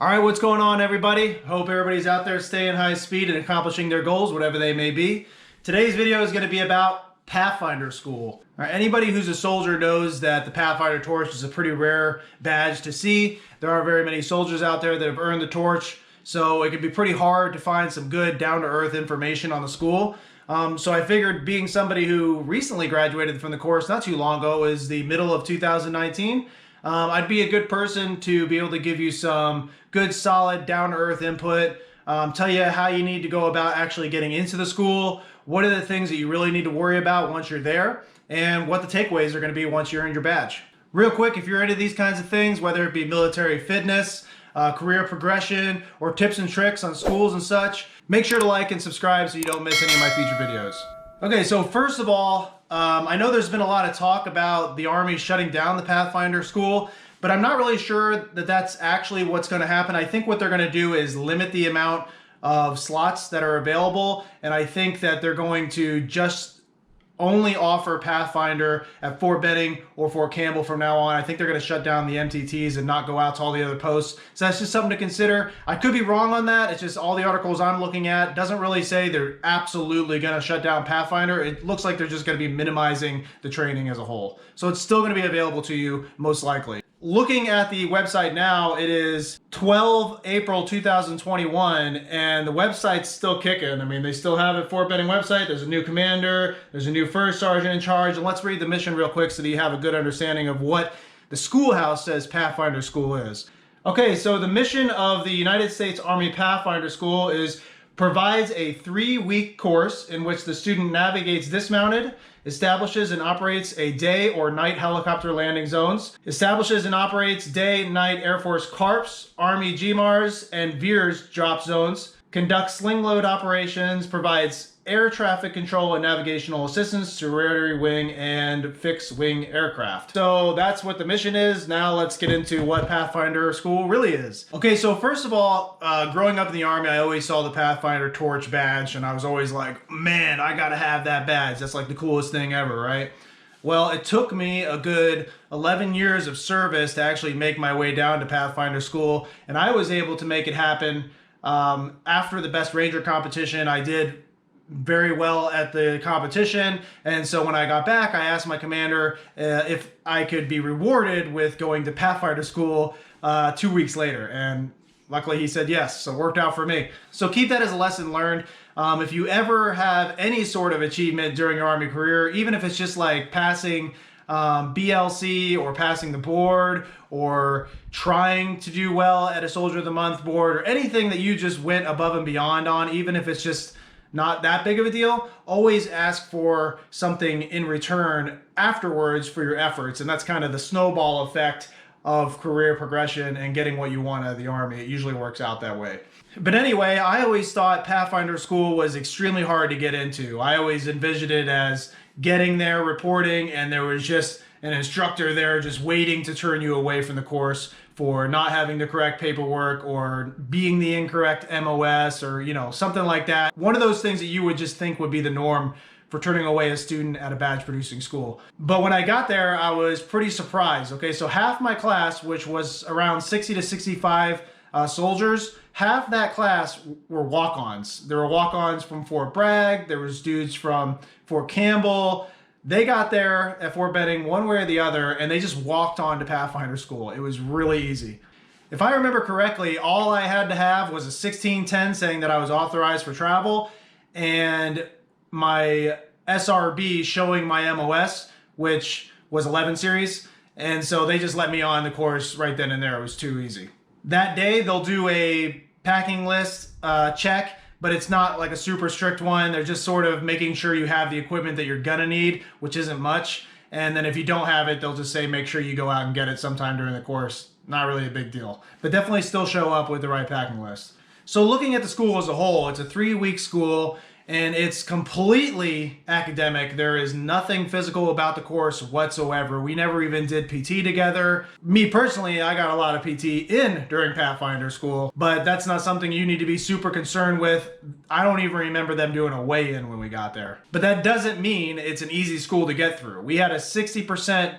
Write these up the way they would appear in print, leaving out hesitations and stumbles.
All right, what's going on, everybody? Hope everybody's out there staying high speed and accomplishing their goals, whatever they may be. Today's video is going to be about Pathfinder School. All right, anybody who's a soldier knows that the Pathfinder torch is a pretty rare badge to see. There aren't very many soldiers out there that have earned the torch, so it can be pretty hard to find some good down-to-earth information on the school. So I figured, being somebody who recently graduated from the course not too long ago, is the middle of 2019, I'd be a good person to be able to give you some good, solid, down-to-earth input, tell you how you need to go about actually getting into the school, what are the things that you really need to worry about once you're there, and what the takeaways are going to be once you earn your badge. Real quick, if you're into these kinds of things, whether it be military fitness, career progression, or tips and tricks on schools and such, make sure to like and subscribe so you don't miss any of my future videos. Okay, so first of all, I know there's been a lot of talk about the Army shutting down the Pathfinder school, but I'm not really sure that that's actually what's going to happen. I think what they're going to do is limit the amount of slots that are available, and I think that they're going to just only offer Pathfinder at Fort Benning or Fort Campbell from now on. I think they're going to shut down the MTTs and not go out to all the other posts. So that's just something to consider. I could be wrong on that. It's just all the articles I'm looking at doesn't really say they're absolutely going to shut down Pathfinder. It looks like they're just going to be minimizing the training as a whole. So it's still going to be available to you, most likely. Looking at the website now, it is 12 April 2021, and the website's still kicking. I mean, they still have a Fort Benning website. There's a new commander, there's a new first sergeant in charge, and let's read the mission real quick so that you have a good understanding of what the schoolhouse says Pathfinder School is. Okay, so the mission of the United States Army Pathfinder School is provides a 3-week course in which the student navigates dismounted, establishes and operates a day or night helicopter landing zones, establishes and operates day-night Air Force CARPs, Army GMARS, and VEERS drop zones, conducts sling load operations, provides air traffic control and navigational assistance to rotary wing and fixed wing aircraft. So that's what the mission is. Now let's get into what Pathfinder School really is. Okay, so first of all, growing up in the Army, I always saw the Pathfinder torch badge, and I was always like, man, I gotta have that badge. That's like the coolest thing ever, right? Well, it took me a good 11 years of service to actually make my way down to Pathfinder School, and I was able to make it happen. After the Best Ranger competition, I did very well at the competition, and so when I got back, I asked my commander if I could be rewarded with going to Pathfinder School 2 weeks later, and luckily he said yes, so it worked out for me. So keep that as a lesson learned. If you ever have any sort of achievement during your Army career, even if it's just like passing BLC or passing the board or trying to do well at a Soldier of the Month board or anything that you just went above and beyond on, even if it's just not that big of a deal, always ask for something in return afterwards for your efforts. And that's kind of the snowball effect of career progression and getting what you want out of the Army. It usually works out that way. But anyway, I always thought Pathfinder School was extremely hard to get into. I always envisioned it as getting there, reporting, and there was just an instructor there just waiting to turn you away from the course for not having the correct paperwork or being the incorrect MOS or, you know, something like that. One of those things that you would just think would be the norm for turning away a student at a badge producing school. But when I got there, I was pretty surprised. Okay, so half my class, which was around 60 to 65 soldiers, half that class were walk-ons. There were walk-ons from Fort Bragg, there was dudes from Fort Campbell. They got there at Fort Benning one way or the other, and they just walked on to Pathfinder School. It was really easy. If I remember correctly, all I had to have was a 1610 saying that I was authorized for travel, and my SRB showing my MOS, which was 11 series. And so they just let me on the course right then and there. It was too easy. That day, they'll do a packing list check, but it's not like a super strict one. They're just sort of making sure you have the equipment that you're gonna need, which isn't much. And then if you don't have it, they'll just say, make sure you go out and get it sometime during the course. Not really a big deal, but definitely still show up with the right packing list. So looking at the school as a whole, it's a 3-week school, and it's completely academic. There is nothing physical about the course whatsoever. We never even did PT together. Me personally, I got a lot of PT in during Pathfinder School, but that's not something you need to be super concerned with. I don't even remember them doing a weigh-in when we got there. But that doesn't mean it's an easy school to get through. We had a 60%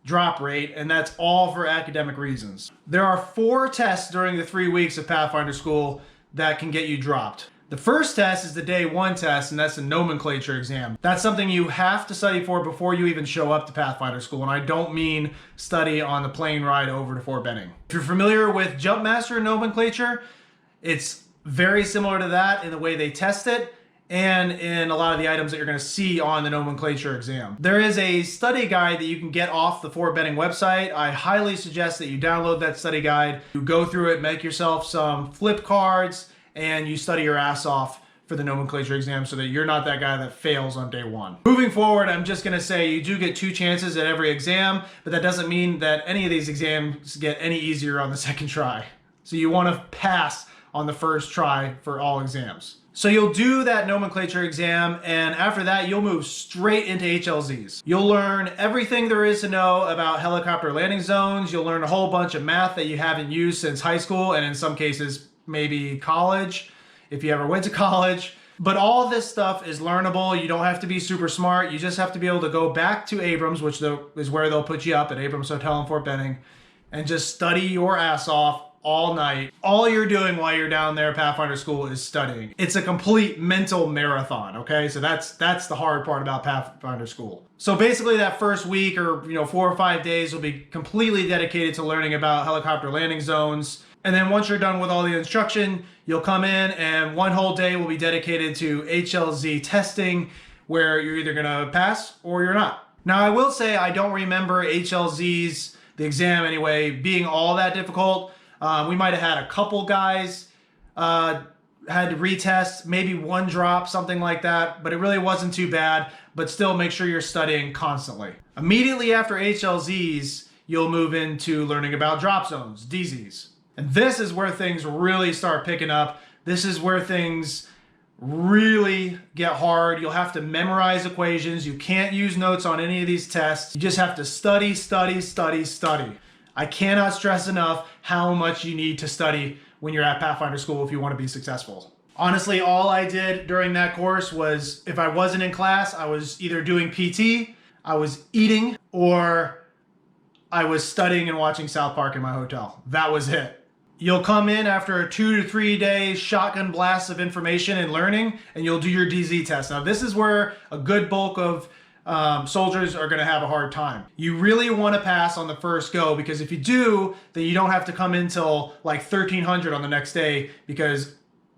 drop rate, and that's all for academic reasons. There are 4 tests during the 3 weeks of Pathfinder School that can get you dropped. The first test is the day 1 test, and that's the Nomenclature Exam. That's something you have to study for before you even show up to Pathfinder School, and I don't mean study on the plane ride over to Fort Benning. If you're familiar with Jumpmaster Nomenclature, it's very similar to that in the way they test it and in a lot of the items that you're going to see on the Nomenclature Exam. There is a study guide that you can get off the Fort Benning website. I highly suggest that you download that study guide, you go through it, make yourself some flip cards, and you study your ass off for the Nomenclature Exam so that you're not that guy that fails on day 1. Moving forward, I'm just gonna say you do get 2 chances at every exam, but that doesn't mean that any of these exams get any easier on the second try. So you wanna pass on the first try for all exams. So you'll do that Nomenclature Exam, and after that, you'll move straight into HLZs. You'll learn everything there is to know about helicopter landing zones. You'll learn a whole bunch of math that you haven't used since high school, and in some cases, maybe college, if you ever went to college. But all this stuff is learnable. You don't have to be super smart. You just have to be able to go back to Abrams, which is where they'll put you up at Abrams Hotel in Fort Benning, and just study your ass off all night. All you're doing while you're down there at Pathfinder School is studying. It's a complete mental marathon, okay? So that's the hard part about Pathfinder School. So basically that first week or 4 or 5 days will be completely dedicated to learning about helicopter landing zones. And then once you're done with all the instruction, you'll come in and 1 whole day will be dedicated to HLZ testing, where you're either gonna pass or you're not. Now I will say I don't remember HLZs, the exam anyway, being all that difficult. We might have had a couple guys had to retest, maybe 1 drop, something like that, but it really wasn't too bad. But still make sure you're studying constantly. Immediately after HLZs, you'll move into learning about drop zones, DZs. And this is where things really start picking up. This is where things really get hard. You'll have to memorize equations. You can't use notes on any of these tests. You just have to study, study, study, study. I cannot stress enough how much you need to study when you're at Pathfinder School if you want to be successful. Honestly, all I did during that course was, if I wasn't in class, I was either doing PT, I was eating, or I was studying and watching South Park in my hotel. That was it. You'll come in after a 2 to 3 day shotgun blast of information and learning, and you'll do your DZ test. Now, this is where a good bulk of soldiers are going to have a hard time. You really want to pass on the first go, because if you do, then you don't have to come in till like 1300 on the next day, because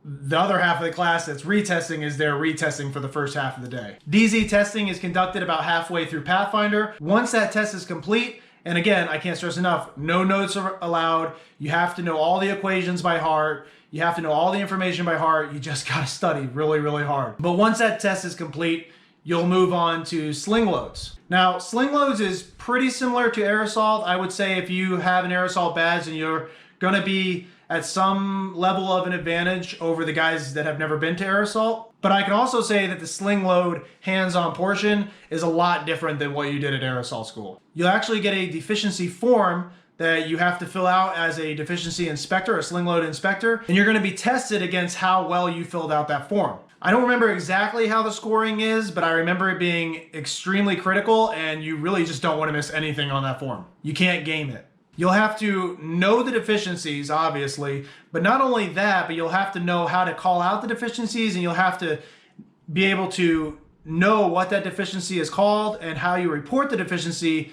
the other half of the class that's retesting is there retesting for the first half of the day. DZ testing is conducted about halfway through Pathfinder. Once that test is complete, and again, I can't stress enough, no notes are allowed. You have to know all the equations by heart. You have to know all the information by heart. You just gotta study really, really hard. But once that test is complete, you'll move on to Sling Loads. Now, Sling Loads is pretty similar to Air Assault. I would say if you have an Air Assault badge, and you're gonna be at some level of an advantage over the guys that have never been to Air Assault. But I can also say that the Sling Load hands-on portion is a lot different than what you did at Air Assault School. You'll actually get a deficiency form that you have to fill out as a deficiency inspector, a Sling Load inspector, and you're gonna be tested against how well you filled out that form. I don't remember exactly how the scoring is, but I remember it being extremely critical, and you really just don't want to miss anything on that form. You can't game it. You'll have to know the deficiencies, obviously, but not only that, but you'll have to know how to call out the deficiencies, and you'll have to be able to know what that deficiency is called and how you report the deficiency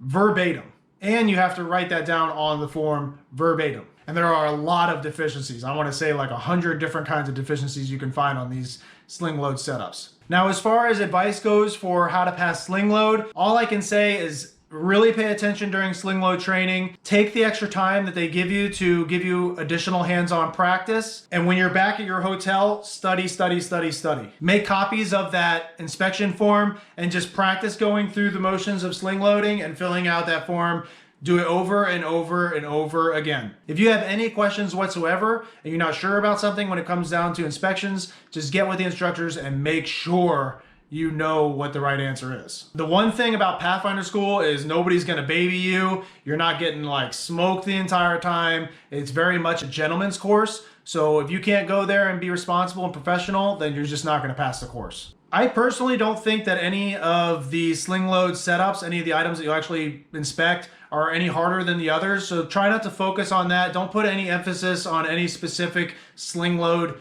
verbatim. And you have to write that down on the form verbatim. And there are a lot of deficiencies. I want to say like 100 different kinds of deficiencies you can find on these Sling Load setups. Now, as far as advice goes for how to pass Sling Load, all I can say is really pay attention during Sling Load training. Take the extra time that they give you to give you additional hands-on practice. And when you're back at your hotel, study, study, study, study. Make copies of that inspection form and just practice going through the motions of sling loading and filling out that form. Do it over and over and over again. If you have any questions whatsoever and you're not sure about something when it comes down to inspections, just get with the instructors and make sure you know what the right answer is. The one thing about Pathfinder School is nobody's gonna baby you. You're not getting like smoked the entire time. It's very much a gentleman's course. So if you can't go there and be responsible and professional, then you're just not gonna pass the course. I personally don't think that any of the Sling Loads setups, any of the items that you'll actually inspect, are any harder than the others. So try not to focus on that. Don't put any emphasis on any specific Sling Load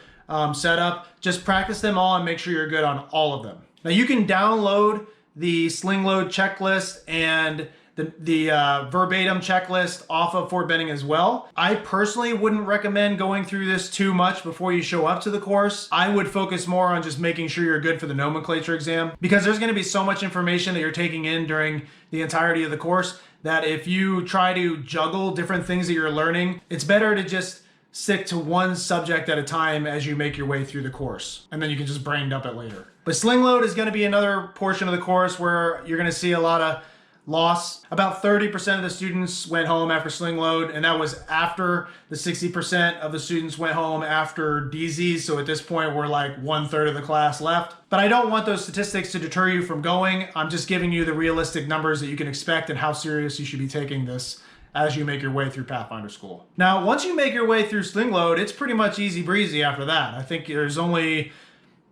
setup. Just practice them all and make sure you're good on all of them. Now you can download the Sling Load checklist and the verbatim checklist off of Fort Benning as well. I personally wouldn't recommend going through this too much before you show up to the course. I would focus more on just making sure you're good for the nomenclature exam, because there's going to be so much information that you're taking in during the entirety of the course that if you try to juggle different things that you're learning, it's better to just stick to one subject at a time as you make your way through the course, and then you can just brain dump it later. But Sling Load is going to be another portion of the course where you're going to see a lot of loss. About 30% of the students went home after Sling Load, and that was after the 60% of the students went home after DZs. So at this point, we're like 1/3 of the class left. But I don't want those statistics to deter you from going. I'm just giving you the realistic numbers that you can expect and how serious you should be taking this as you make your way through Pathfinder School. Now, once you make your way through Sling Load, it's pretty much easy breezy after that. I think there's only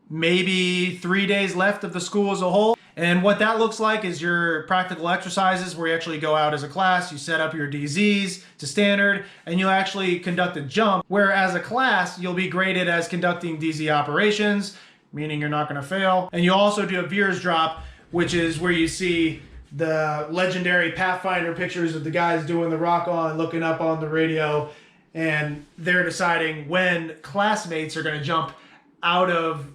maybe 3 days left of the school as a whole. And what that looks like is your practical exercises where you actually go out as a class, you set up your DZs to standard, and you'll actually conduct a jump, where as a class, you'll be graded as conducting DZ operations, meaning you're not gonna fail. And you also do a Veers drop, which is where you see the legendary Pathfinder pictures of the guys doing the rock on, looking up on the radio, and they're deciding when classmates are gonna jump out of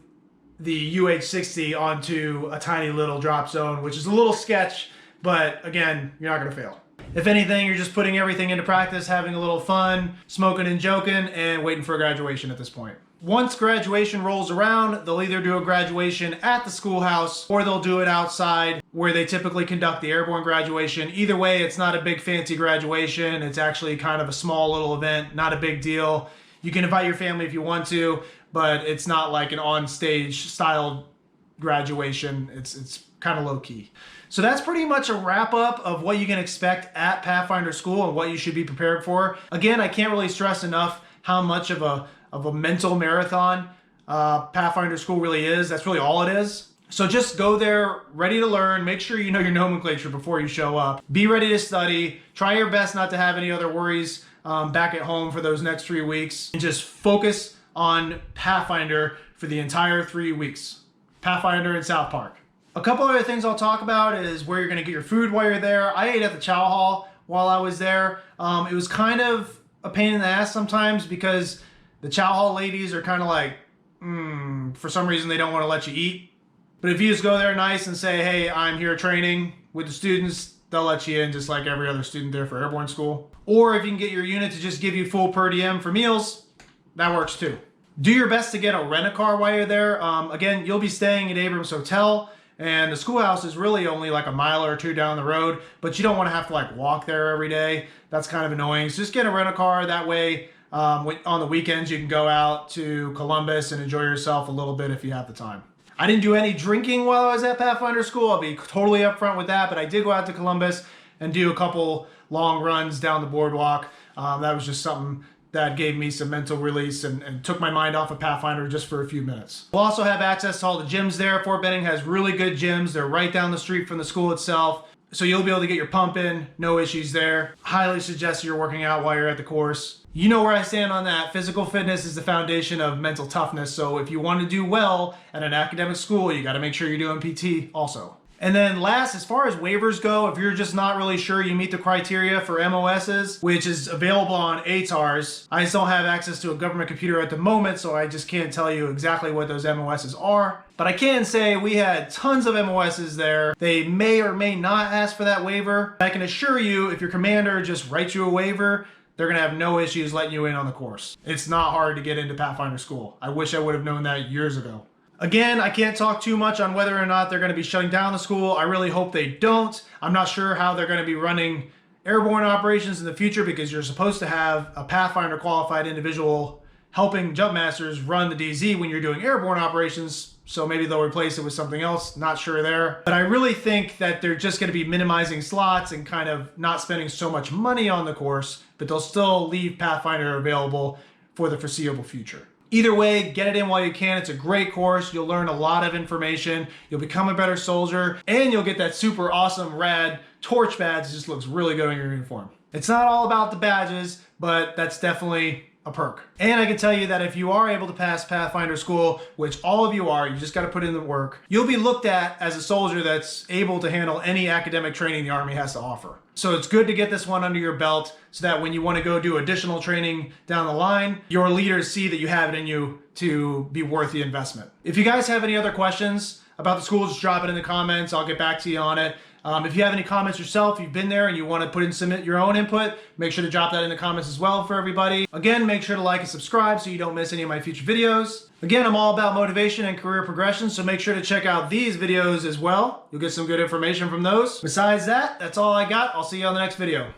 the UH-60 onto a tiny little drop zone, which is a little sketch, but again, you're not gonna fail. If anything, you're just putting everything into practice, having a little fun, smoking and joking, and waiting for graduation at this point. Once graduation rolls around, they'll either do a graduation at the schoolhouse or they'll do it outside where they typically conduct the airborne graduation. Either way, it's not a big fancy graduation. It's actually kind of a small little event, not a big deal. You can invite your family if you want to, but it's not like an on-stage style graduation. It's kind of low-key. So that's pretty much a wrap-up of what you can expect at Pathfinder School and what you should be prepared for. Again, I can't really stress enough how much of a mental marathon Pathfinder School really is. That's really all it is. So just go there ready to learn. Make sure you know your nomenclature before you show up. Be ready to study. Try your best not to have any other worries back at home for those next 3 weeks. And just focus on Pathfinder for the entire 3 weeks. Pathfinder in South Park. A couple other things I'll talk about is where you're going to get your food while you're there. I ate at the Chow Hall while I was there. It was kind of a pain in the ass sometimes because the Chow Hall ladies are kind of like, for some reason they don't want to let you eat. But if you just go there nice and say, hey, I'm here training with the students, they'll let you in just like every other student there for airborne school. Or if you can get your unit to just give you full per diem for meals, that works too. Do your best to get a rent-a-car while you're there. Again, you'll be staying at Abrams Hotel, and the schoolhouse is really only like a mile or two down the road, but you don't want to have to like walk there every day. That's kind of annoying. So just get a rent-a-car. That way, on the weekends, you can go out to Columbus and enjoy yourself a little bit if you have the time. I didn't do any drinking while I was at Pathfinder School. I'll be totally upfront with that, but I did go out to Columbus and do a couple long runs down the boardwalk. That was just something that gave me some mental release and took my mind off of Pathfinder just for a few minutes. We'll also have access to all the gyms there. Fort Benning has really good gyms. They're right down the street from the school itself. So you'll be able to get your pump in, no issues there. Highly suggest you're working out while you're at the course. You know where I stand on that. Physical fitness is the foundation of mental toughness. So if you want to do well at an academic school, you got to make sure you're doing PT also. And then last, as far as waivers go, if you're just not really sure you meet the criteria for MOSs, which is available on ATARs, I just don't have access to a government computer at the moment, so I just can't tell you exactly what those MOSs are. But I can say we had tons of MOSs there. They may or may not ask for that waiver. I can assure you, if your commander just writes you a waiver, they're gonna have no issues letting you in on the course. It's not hard to get into Pathfinder School. I wish I would have known that years ago. Again, I can't talk too much on whether or not they're going to be shutting down the school. I really hope they don't. I'm not sure how they're going to be running airborne operations in the future because you're supposed to have a Pathfinder qualified individual helping jump masters run the DZ when you're doing airborne operations. So maybe they'll replace it with something else. Not sure there. But I really think that they're just going to be minimizing slots and kind of not spending so much money on the course, but they'll still leave Pathfinder available for the foreseeable future. Either way, get it in while you can. It's a great course. You'll learn a lot of information. You'll become a better soldier, and you'll get that super awesome rad torch badge. It just looks really good on your uniform. It's not all about the badges, but that's definitely a perk. And I can tell you that if you are able to pass Pathfinder school, which all of you are, you just got to put in the work, you'll be looked at as a soldier that's able to handle any academic training the Army has to offer. So it's good to get this one under your belt so that when you want to go do additional training down the line, your leaders see that you have it in you to be worth the investment. If you guys have any other questions about the school, just drop it in the comments. I'll get back to you on it. If you have any comments yourself, you've been there and you want to submit your own input, make sure to drop that in the comments as well for everybody. Again, make sure to like and subscribe so you don't miss any of my future videos. Again, I'm all about motivation and career progression, so make sure to check out these videos as well. You'll get some good information from those. Besides that, that's all I got. I'll see you on the next video.